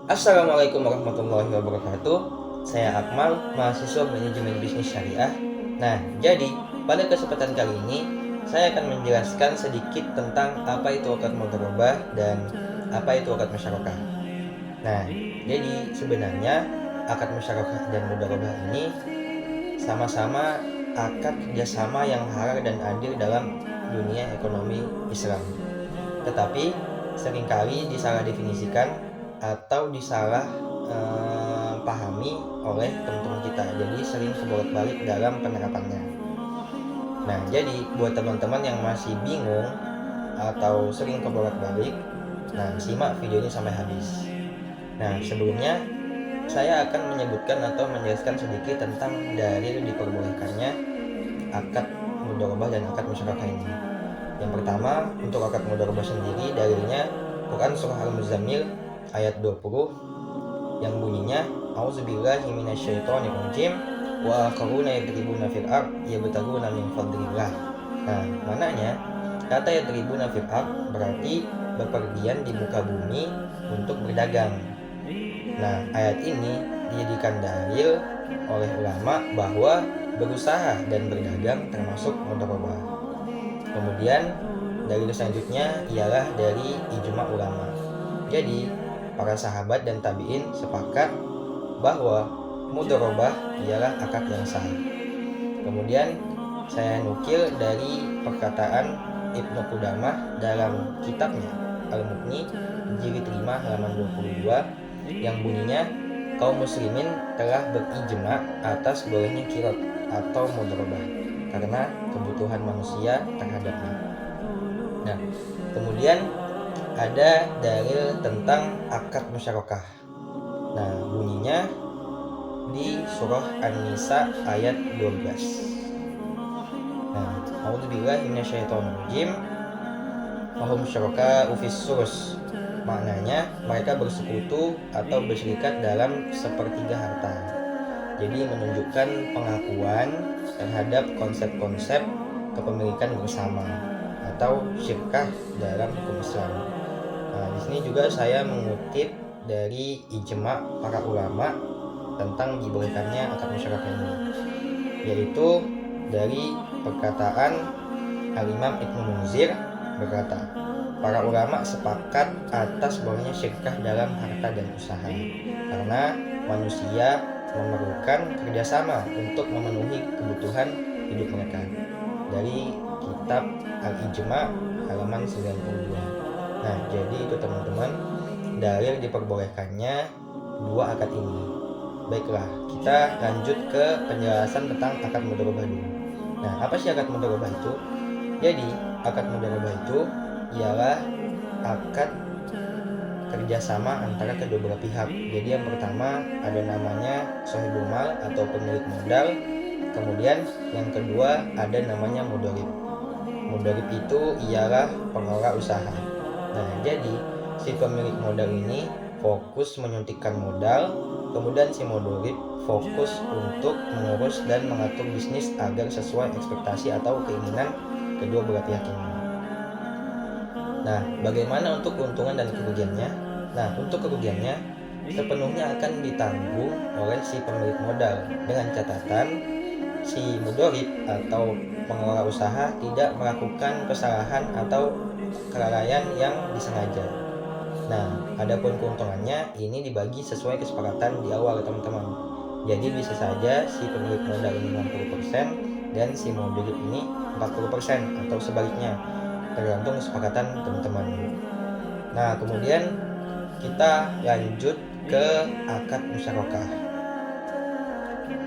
Assalamualaikum warahmatullahi wabarakatuh. Saya Akmal, mahasiswa manajemen bisnis syariah. Nah, jadi pada kesempatan kali ini saya akan menjelaskan sedikit tentang apa itu akad mudharabah dan apa itu akad musyarakah. Nah, jadi sebenarnya akad musyarakah dan mudharabah ini sama-sama akad kerjasama yang halal dan adil dalam dunia ekonomi Islam. Tetapi seringkali disalah definisikan atau disalah pahami oleh teman-teman kita, jadi sering kebolak-balik dalam penerapannya. Nah, jadi buat teman-teman yang masih bingung atau sering kebolak-balik, nah simak video ini sampai habis. Nah, sebelumnya saya akan menyebutkan atau menjelaskan sedikit tentang dalil diperbolehkannya akad mudharabah dan akad musyarakah ini. Yang pertama, untuk akad mudharabah sendiri dalilnya Quran surah Al-Muzammil ayat 20 yang bunyinya Auzubillahi minasyaitonirrajim wa akharuna yadribuna fil ard yabtaguna min fadlillah. Nah, maknanya kata yadribuna fil ard berarti bepergian di muka bumi untuk berdagang. Nah, ayat ini dijadikan dalil oleh ulama bahwa berusaha dan berdagang termasuk mudharabah. Kemudian dalil selanjutnya ialah dari ijma ulama. Jadi para sahabat dan tabi'in sepakat bahwa mudharabah ialah akad yang sah. Kemudian saya nukil dari perkataan Ibnu Qudamah dalam kitabnya Al-Mughni jilid 5 halaman 22 yang bunyinya kaum muslimin telah berijma atas bolehnya kirot atau mudharabah karena kebutuhan manusia terhadapnya. Nah, kemudian ada dalil tentang akad musyarakah. Nah, bunyinya di surah An-Nisa ayat 12. Nah, a'udzubillahi minasyaitonirrajim. Wahum syuraka'u fis surus. Maknanya mereka bersekutu atau berserikat dalam sepertiga harta. Jadi menunjukkan pengakuan terhadap konsep-konsep kepemilikan bersama atau syirkah dalam hukum Islam. Nah, di sini juga saya mengutip dari ijma para ulama tentang dibolehkannya akad musyarakah ini, yaitu dari perkataan Al-Imam Ibnu Munzir berkata, para ulama sepakat atas bolehnya syirkah dalam harta dan usaha karena manusia memerlukan kerjasama untuk memenuhi kebutuhan hidup mereka. Dari kitab Al-Ijma halaman 92. Nah, jadi itu teman-teman dalil diperbolehkannya dua akad ini. Baiklah, kita lanjut ke penjelasan tentang akad mudharabah dulu. Nah, apa sih akad mudharabah itu? Jadi, akad mudharabah itu ialah akad kerjasama antara kedua belah pihak. Jadi yang pertama ada namanya sohibul mal atau pemilik modal. Kemudian yang kedua ada namanya mudharib. Mudharib itu ialah pengelola usaha. Nah, jadi si pemilik modal ini fokus menyuntikkan modal, kemudian si mudharib fokus untuk mengurus dan mengatur bisnis agar sesuai ekspektasi atau keinginan kedua belah pihak ini. Nah, bagaimana untuk keuntungan dan kerugiannya? Nah, untuk kerugiannya sepenuhnya akan ditanggung oleh si pemilik modal dengan catatan si mudharib atau pengelola usaha tidak melakukan kesalahan atau kelalaian yang disengaja. Nah, adapun keuntungannya ini dibagi sesuai kesepakatan di awal teman-teman. Jadi bisa saja si pemilik modal ini 60% dan si mudharib ini 40% atau sebaliknya, tergantung kesepakatan teman-teman. Nah, kemudian kita lanjut ke akad musyarakah.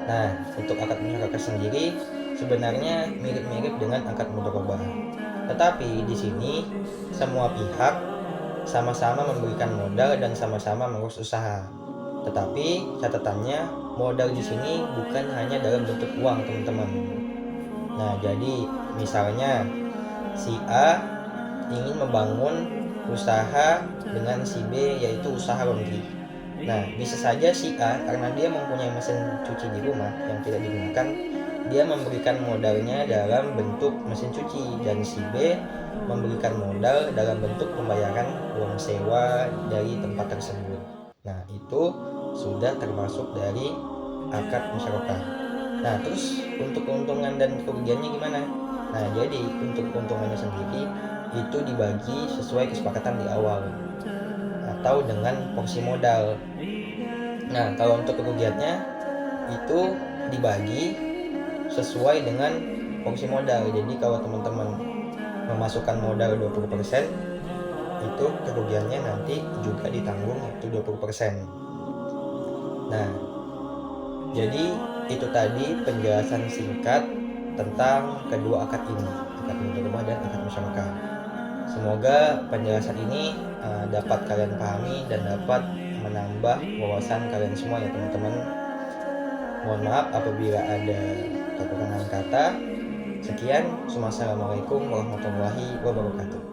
Nah, untuk akad musyarakah sendiri sebenarnya mirip-mirip dengan akad mudharabah. Tetapi di sini semua pihak sama-sama memberikan modal dan sama-sama mengurus usaha. Tetapi catatannya modal di sini bukan hanya dalam bentuk uang, teman-teman. Nah, jadi misalnya si A ingin membangun usaha dengan si B, yaitu usaha laundry. Nah, bisa saja si A karena dia mempunyai mesin cuci di rumah yang tidak digunakan, dia memberikan modalnya dalam bentuk mesin cuci, dan si B memberikan modal dalam bentuk pembayaran uang sewa dari tempat tersebut. Nah, itu sudah termasuk dari akad musyarakah. Nah, terus untuk keuntungan dan kerugiannya gimana? Nah, jadi untuk keuntungannya sendiri itu dibagi sesuai kesepakatan di awal atau dengan porsi modal. Nah, kalau untuk kerugiannya itu dibagi sesuai dengan porsi modal. Jadi kalau teman-teman memasukkan modal 20%, itu kerugiannya nanti juga ditanggung yaitu 20%. Nah, jadi itu tadi penjelasan singkat tentang kedua akad ini, akad mudharabah dan akad musyarakah. Semoga penjelasan ini dapat kalian pahami dan dapat menambah wawasan kalian semua ya teman-teman. Mohon maaf apabila ada kekurangan kata. Sekian, wassalamualaikum warahmatullahi wabarakatuh.